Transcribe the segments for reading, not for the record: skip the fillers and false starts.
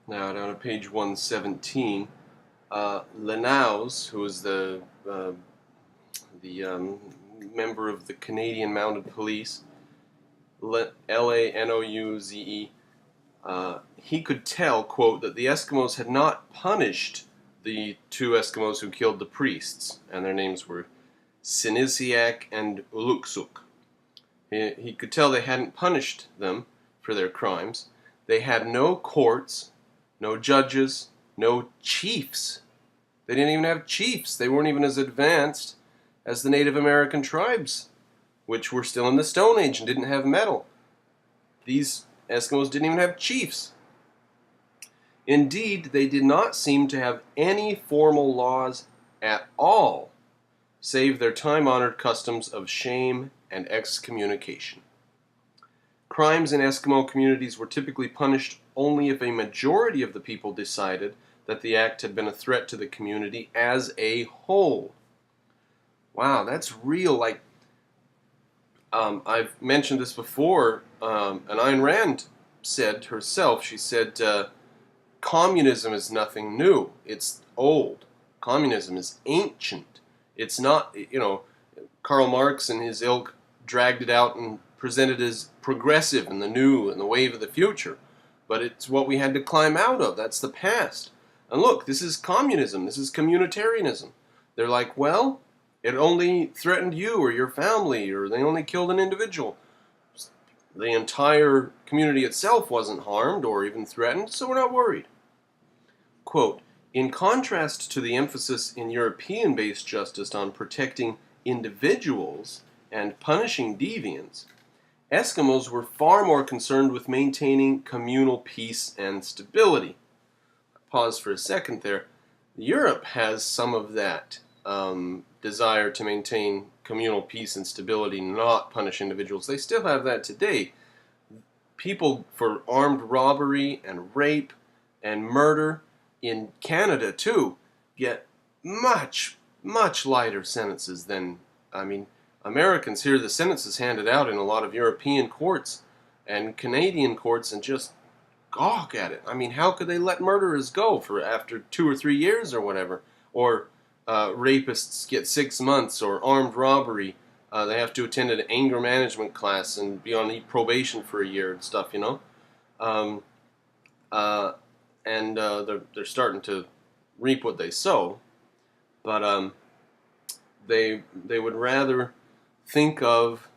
Now, down to page 117, Lenaus, who is the member of the Canadian Mounted Police, Lanouze, he could tell, quote, that the Eskimos had not punished the two Eskimos who killed the priests, and their names were Sinisiak and Uluksuk. He could tell they hadn't punished them for their crimes. They had no courts, no judges, no chiefs. They didn't even have chiefs. They weren't even as advanced as the Native American tribes, which were still in the Stone Age and didn't have metal. These Eskimos didn't even have chiefs. Indeed, they did not seem to have any formal laws at all, save their time-honored customs of shame and excommunication. Crimes in Eskimo communities were typically punished only if a majority of the people decided that the act had been a threat to the community as a whole. Wow, that's real. Like, I've mentioned this before, and Ayn Rand said herself, she said, communism is nothing new. It's old. Communism is ancient. It's not, Karl Marx and his ilk dragged it out and presented as progressive and the new and the wave of the future. But it's what we had to climb out of. That's the past. And look, this is communism. This is communitarianism. They're like, well, it only threatened you or your family, or they only killed an individual. The entire community itself wasn't harmed or even threatened, so we're not worried. Quote, in contrast to the emphasis in European-based justice on protecting individuals and punishing deviants, Eskimos were far more concerned with maintaining communal peace and stability. Pause for a second there. Europe has some of that desire to maintain communal peace and stability, not punish individuals. They still have that today. People for armed robbery and rape and murder in Canada, too, get much, much lighter sentences than, Americans hear the sentences handed out in a lot of European courts and Canadian courts and just gawk at it. How could they let murderers go for after 2 or 3 years or whatever? Or rapists get 6 months, or armed robbery, they have to attend an anger management class and be on probation for a year and stuff, they're starting to reap what they sow, but they would rather think of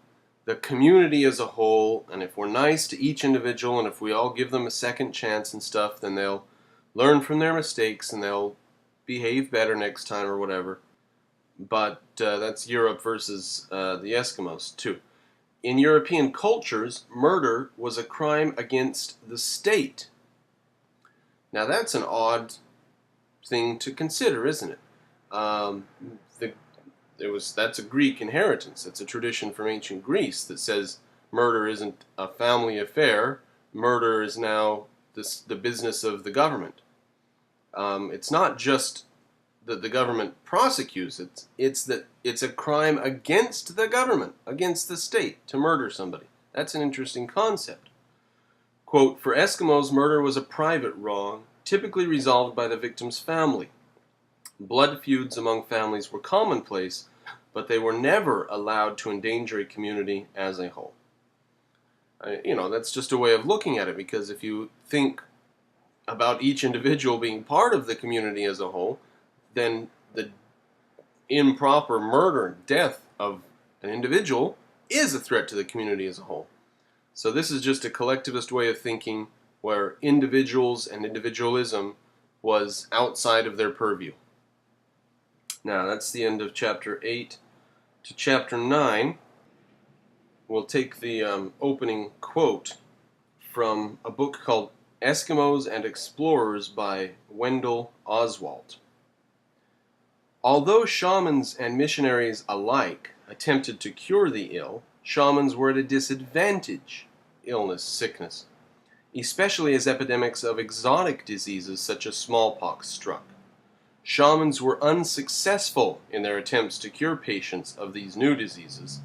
the community as a whole, and if we're nice to each individual, and if we all give them a second chance and stuff, then they'll learn from their mistakes and they'll behave better next time or whatever. But that's Europe versus the Eskimos too. In European cultures, murder was a crime against the state. Now that's an odd thing to consider, isn't it? That's a Greek inheritance. It's a tradition from ancient Greece that says murder isn't a family affair. Murder is now the business of the government. It's not just that the government prosecutes it, it's that it's a crime against the government, against the state, to murder somebody. That's an interesting concept. Quote, for Eskimos, murder was a private wrong, typically resolved by the victim's family. Blood feuds among families were commonplace, but they were never allowed to endanger a community as a whole. That's just a way of looking at it, because if you think about each individual being part of the community as a whole, then the improper murder, death of an individual is a threat to the community as a whole. So this is just a collectivist way of thinking where individuals and individualism was outside of their purview. Now, that's the end of chapter 8 to chapter 9. We'll take the opening quote from a book called Eskimos and Explorers by Wendell Oswalt. Although shamans and missionaries alike attempted to cure the ill, shamans were at a disadvantage, illness, sickness, especially as epidemics of exotic diseases such as smallpox struck. Shamans were unsuccessful in their attempts to cure patients of these new diseases,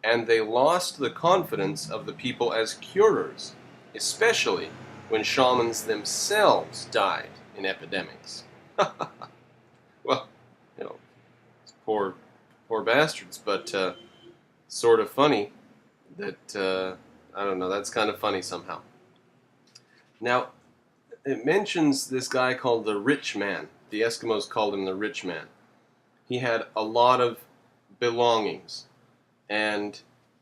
and they lost the confidence of the people as curers, especially when shamans themselves died in epidemics. Well, you know, poor, poor bastards, but sort of funny that, I don't know, that's kind of funny somehow. Now, it mentions this guy called the Rich Man. The Eskimos called him the Rich Man. He had a lot of belongings, and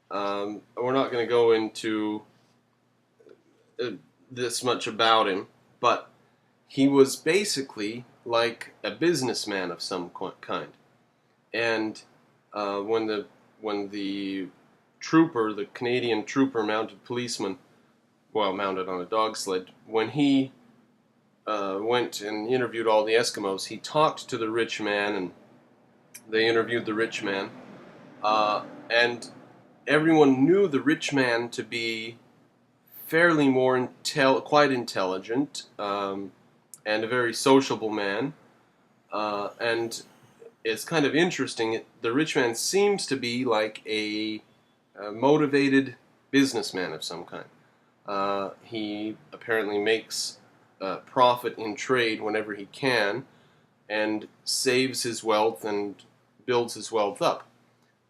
we're not going to go into this much about him, but he was basically like a businessman of some kind. And when the trooper, the Canadian trooper, mounted policeman, well, mounted on a dog sled, when he went and interviewed all the Eskimos, he talked to the rich man, and they interviewed the rich man, and everyone knew the rich man to be fairly quite intelligent, and a very sociable man, and it's kind of interesting. The rich man seems to be like a motivated businessman of some kind. He apparently makes profit in trade whenever he can, and saves his wealth and builds his wealth up.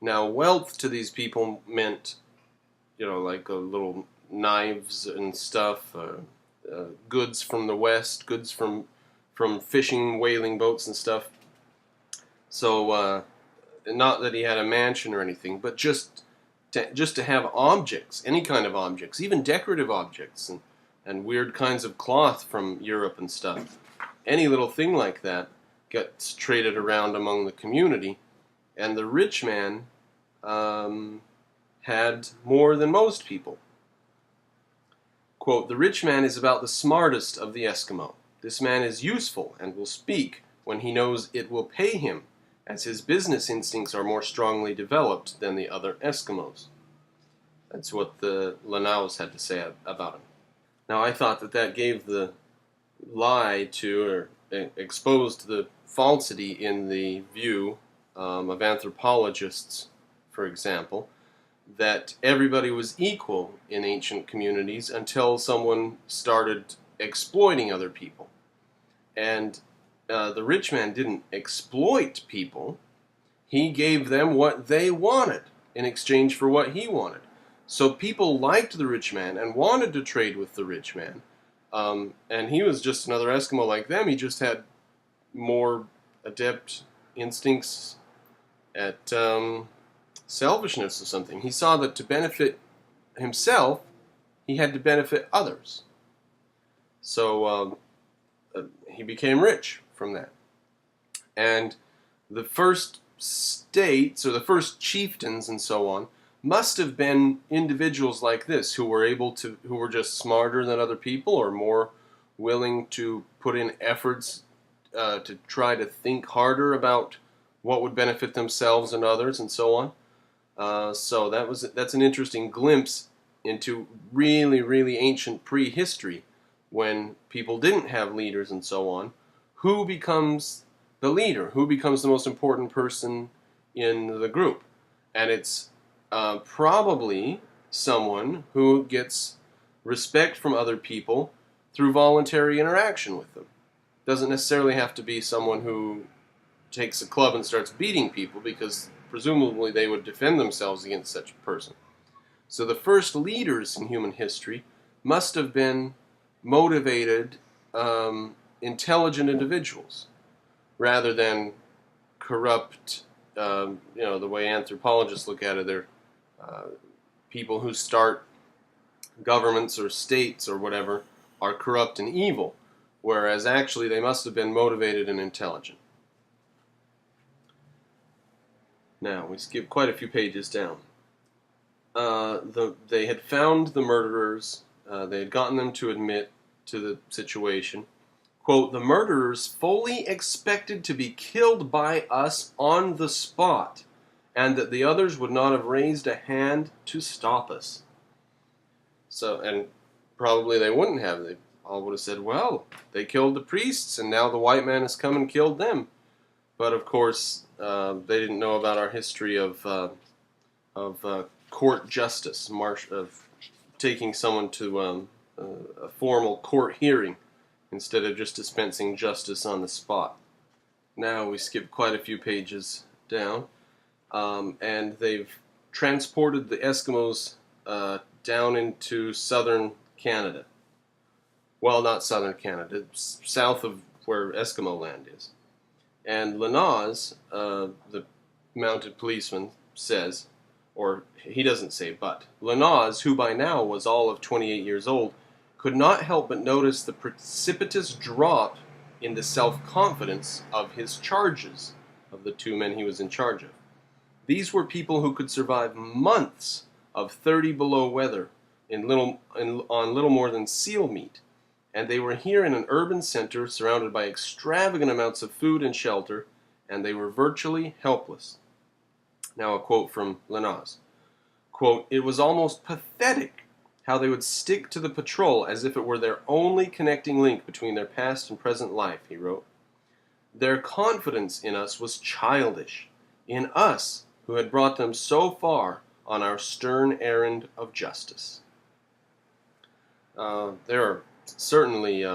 Now, wealth to these people meant, like a little knives and stuff, goods from the West, goods from fishing, whaling boats and stuff. So, not that he had a mansion or anything, but just to have objects, any kind of objects, even decorative objects, and weird kinds of cloth from Europe and stuff. Any little thing like that gets traded around among the community, and the rich man had more than most people. Quote, "The rich man is about the smartest of the Eskimo. This man is useful and will speak when he knows it will pay him, as his business instincts are more strongly developed than the other Eskimos." That's what the Lanaus had to say about him. Now, I thought that gave the lie to, or exposed the falsity in the view of anthropologists, for example, that everybody was equal in ancient communities until someone started exploiting other people. And the rich man didn't exploit people. He gave them what they wanted in exchange for what he wanted. So people liked the rich man and wanted to trade with the rich man. And he was just another Eskimo like them. He just had more adept instincts at selfishness or something. He saw that to benefit himself, he had to benefit others. So he became rich from that. And the first states, or the first chieftains and so on, must have been individuals like this who were just smarter than other people, or more willing to put in efforts to try to think harder about what would benefit themselves and others, and so on. So that's an interesting glimpse into really, really ancient prehistory, when people didn't have leaders and so on. Who becomes the leader? Who becomes the most important person in the group? And it's probably someone who gets respect from other people through voluntary interaction with them. Doesn't necessarily have to be someone who takes a club and starts beating people, because presumably they would defend themselves against such a person. So the first leaders in human history must have been motivated, intelligent individuals, rather than corrupt, the way anthropologists look at it. They're people who start governments or states or whatever are corrupt and evil, whereas actually they must have been motivated and intelligent. Now, we skip quite a few pages down. They had found the murderers. They had gotten them to admit to the situation. Quote, "The murderers fully expected to be killed by us on the spot, and that the others would not have raised a hand to stop us." So, and probably they wouldn't have. They all would have said, well, they killed the priests, and now the white man has come and killed them. But of course, they didn't know about our history of court justice, of taking someone to a formal court hearing instead of just dispensing justice on the spot. Now we skip quite a few pages down, and they've transported the Eskimos down into southern Canada. Well, not southern Canada, south of where Eskimo land is. And Lenaz, the mounted policeman, says, or he doesn't say, but Lenaz, who by now was all of 28 years old, could not help but notice the precipitous drop in the self-confidence of his charges, of the two men he was in charge of. These were people who could survive months of 30 below weather on little more than seal meat, and they were here in an urban center surrounded by extravagant amounts of food and shelter, and they were virtually helpless. Now a quote from Lenaz. Quote, "It was almost pathetic how they would stick to the patrol as if it were their only connecting link between their past and present life," he wrote. "Their confidence in us was childish, in us who had brought them so far on our stern errand of justice." There are certainly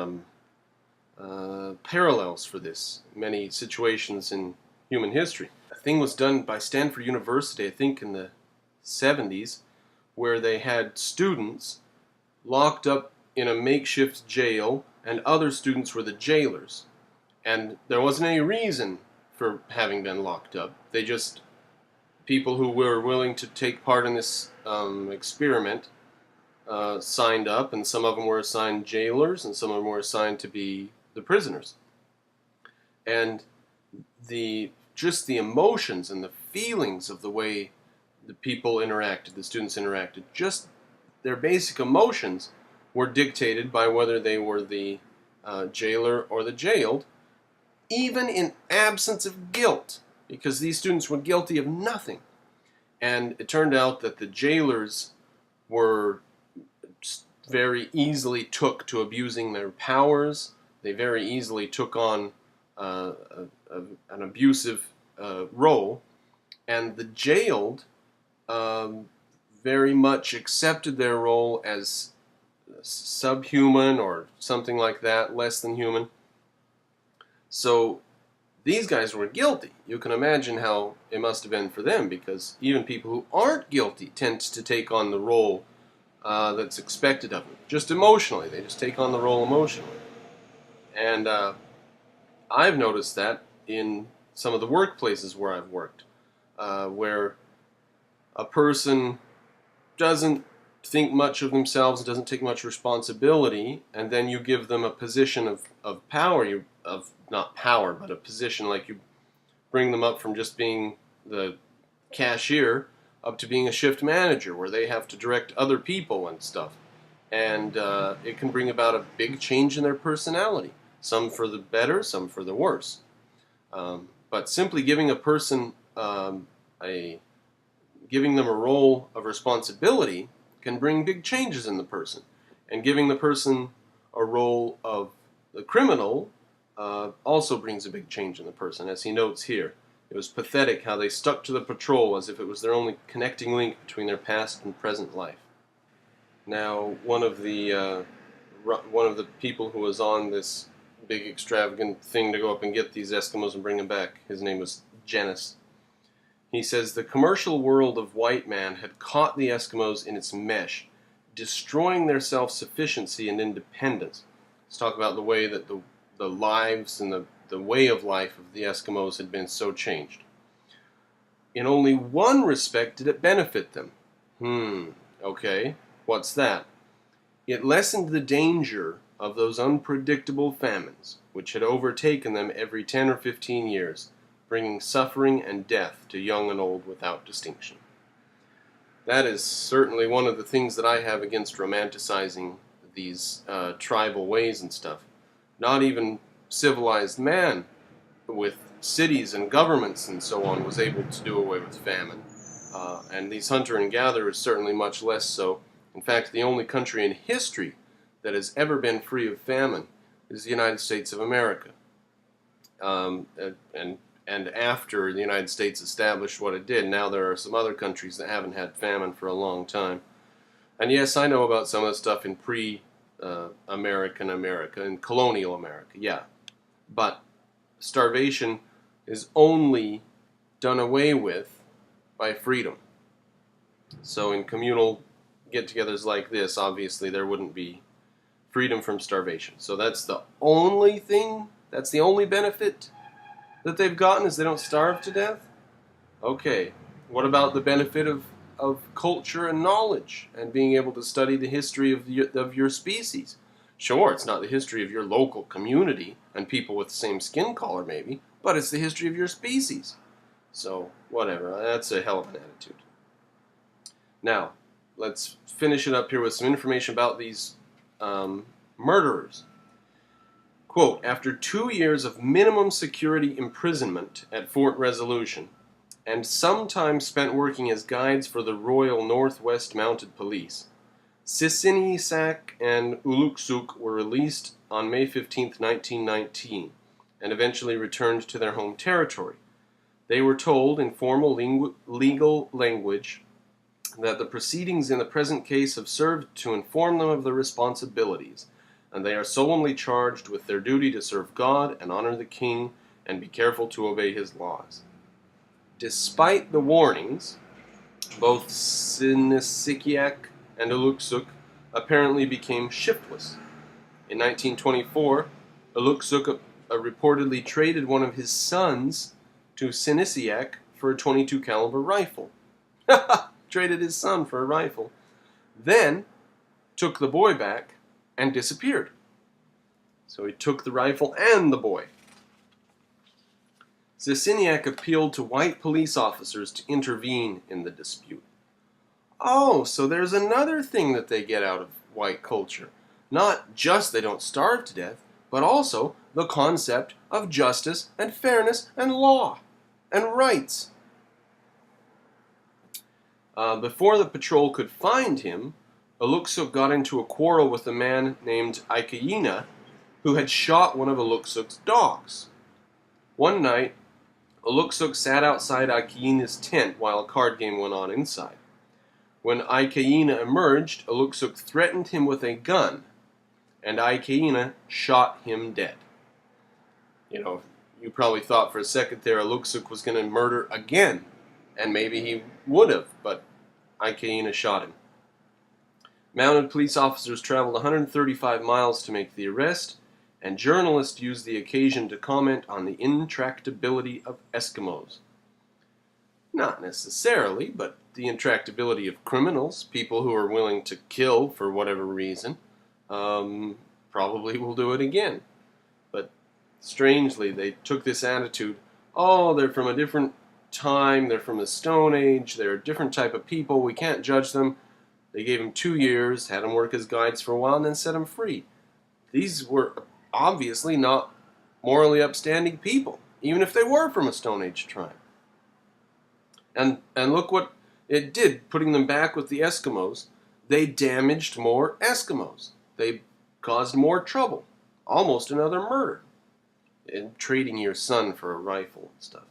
parallels for this in many situations in human history. A thing was done by Stanford University, I think in the 70s, where they had students locked up in a makeshift jail, and other students were the jailers. And there wasn't any reason for having been locked up. They just, people who were willing to take part in this experiment signed up, and some of them were assigned jailers, and some of them were assigned to be the prisoners. And just the emotions and the feelings of the way the people interacted, the students interacted, just their basic emotions were dictated by whether they were the jailer or the jailed, even in absence of guilt, because these students were guilty of nothing. And it turned out that the jailers were very easily took to abusing their powers. They very easily took on an abusive role, and the jailed very much accepted their role as subhuman or something like that, less than human. So these guys were guilty. You can imagine how it must have been for them, because even people who aren't guilty tend to take on the role that's expected of them. Just emotionally. They just take on the role emotionally. And I've noticed that in some of the workplaces where I've worked, where a person doesn't think much of themselves, doesn't take much responsibility, and then you give them a position of power, not power, but a position, like you bring them up from just being the cashier up to being a shift manager, where they have to direct other people and stuff. And it can bring about a big change in their personality, some for the better, some for the worse. But simply giving a person giving them a role of responsibility can bring big changes in the person. And giving the person a role of the criminal also brings a big change in the person. As he notes here, it was pathetic how they stuck to the patrol as if it was their only connecting link between their past and present life. Now, one of the people who was on this big extravagant thing to go up and get these Eskimos and bring them back, his name was Janice. He says, "The commercial world of white man had caught the Eskimos in its mesh, destroying their self-sufficiency and independence." Let's talk about the way that the lives and the way of life of the Eskimos had been so changed. "In only one respect did it benefit them." Okay, what's that? "It lessened the danger of those unpredictable famines, which had overtaken them every 10 or 15 years, bringing suffering and death to young and old without distinction." That is certainly one of the things that I have against romanticizing these tribal ways and stuff. Not even civilized man, with cities and governments and so on, was able to do away with famine. And these hunter and gatherers certainly much less so. In fact, the only country in history that has ever been free of famine is the United States of America. And after the United States established what it did, now there are some other countries that haven't had famine for a long time. And yes, I know about some of the stuff in American America and colonial America, yeah. But starvation is only done away with by freedom. So in communal get-togethers like this, obviously there wouldn't be freedom from starvation. So that's the only thing, that's the only benefit that they've gotten, is they don't starve to death? Okay, what about the benefit of culture and knowledge and being able to study the history of your species? Sure, it's not the history of your local community and people with the same skin color maybe, but it's the history of your species. So, whatever, that's a hell of an attitude. Now, let's finish it up here with some information about these murderers. Quote, after 2 years of minimum security imprisonment at Fort Resolution, and some time spent working as guides for the Royal Northwest Mounted Police, Sisinisak and Uluksuk were released on May 15, 1919, and eventually returned to their home territory. They were told in formal legal language that the proceedings in the present case have served to inform them of their responsibilities, and they are solemnly charged with their duty to serve God and honor the king and be careful to obey his laws. Despite the warnings, both Sinisikiak and Uluksuk apparently became shiftless. In 1924, Uluksuk reportedly traded one of his sons to Sinisiak for a .22 caliber rifle. Traded his son for a rifle. Then took the boy back and disappeared. So he took the rifle and the boy. Sisiniak appealed to white police officers to intervene in the dispute. Oh, so there's another thing that they get out of white culture. Not just they don't starve to death, but also the concept of justice and fairness and law and rights. Before the patrol could find him, Uluksuk got into a quarrel with a man named Ikaina, who had shot one of Uluksuk's dogs. One night, Uluksuk sat outside Ikaina's tent while a card game went on inside. When Ikaina emerged, Uluksuk threatened him with a gun, and Ikaina shot him dead. You know, you probably thought for a second there Uluksuk was going to murder again, and maybe he would have, but Ikaina shot him. Mounted police officers traveled 135 miles to make the arrest, and journalists used the occasion to comment on the intractability of Eskimos. Not necessarily, but the intractability of criminals, people who are willing to kill for whatever reason, probably will do it again. But strangely, they took this attitude, oh, they're from a different time, they're from the Stone Age, they're a different type of people, we can't judge them. They gave him 2 years, had him work as guides for a while, and then set him free. These were obviously not morally upstanding people, even if they were from a Stone Age tribe. And look what it did, putting them back with the Eskimos. They damaged more Eskimos. They caused more trouble. Almost another murder. And trading your son for a rifle and stuff.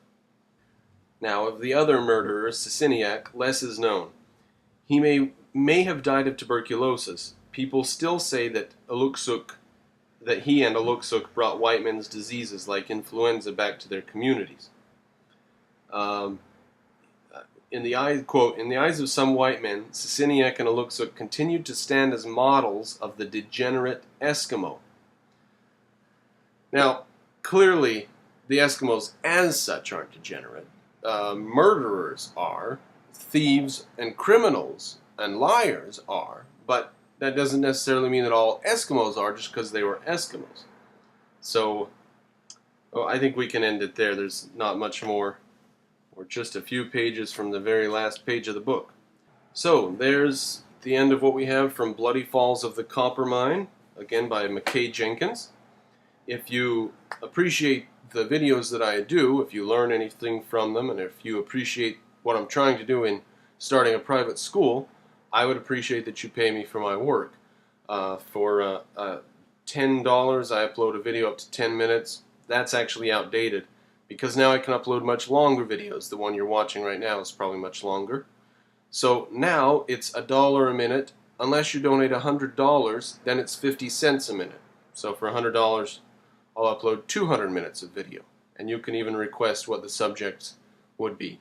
Now, of the other murderer, Sisiniak, less is known. He may have died of tuberculosis. People still say that he and Uluksuk brought white men's diseases like influenza back to their communities. In the eyes of some white men, Sisiniak and Uluksuk continued to stand as models of the degenerate Eskimo. Now, clearly, the Eskimos as such aren't degenerate. Murderers are, thieves and criminals and liars are, but that doesn't necessarily mean that all Eskimos are just because they were Eskimos. So, I think we can end it there. There's not much more. We're just a few pages from the very last page of the book. So, there's the end of what we have from Bloody Falls of the Coppermine, again by McKay Jenkins. If you appreciate the videos that I do, if you learn anything from them, and if you appreciate what I'm trying to do in starting a private school, I would appreciate that you pay me for my work. For $10, I upload a video up to 10 minutes. That's actually outdated, because now I can upload much longer videos. The one you're watching right now is probably much longer. So now it's $1 a minute, unless you donate $100, then it's 50 cents a minute. So for $100, I'll upload 200 minutes of video. And you can even request what the subjects would be.